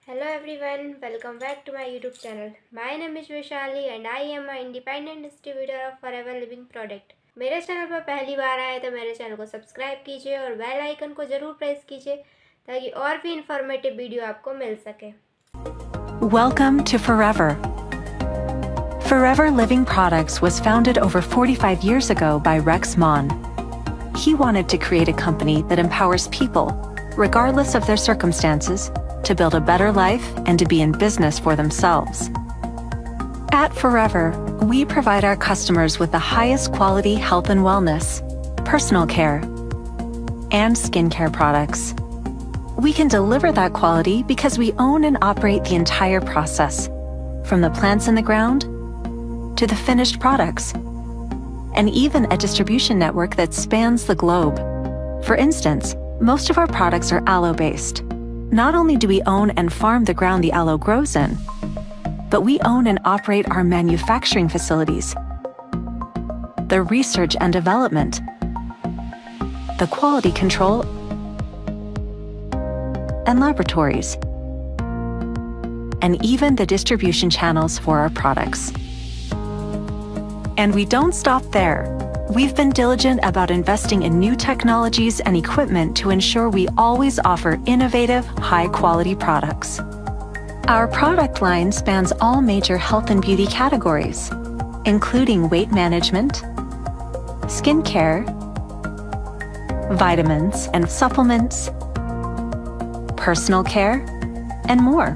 Hello everyone, welcome back to my YouTube channel. My name is VAISHALI and I am an independent distributor of Forever Living Product. मेरे channel पर पहली बार आए तो मेरे channel को subscribe कीजिए और बेल आइकन को जरूर प्रेस कीजिए ताकि और भी इंफॉर्मेटिव वीडियो आपको मिल सके. Welcome to Forever. Forever Living Products was founded over 45 years ago by Rex Mon. He wanted to create a company that empowers people, regardless of their circumstances, to build a better life and to be in business for themselves. At Forever, we provide our customers with the highest quality health and wellness, personal care, and skincare products. We can deliver that quality because we own and operate the entire process, from the plants in the ground to the finished products, and even a distribution network that spans the globe. For instance, most of our products are aloe-based. Not only do we own and farm the ground the aloe grows in, but we own and operate our manufacturing facilities, the research and development, the quality control, and laboratories, and even the distribution channels for our products. And we don't stop there. We've been diligent about investing in new technologies and equipment to ensure we always offer innovative, high-quality products. Our product line spans all major health and beauty categories, including weight management, skincare, vitamins and supplements, personal care, and more.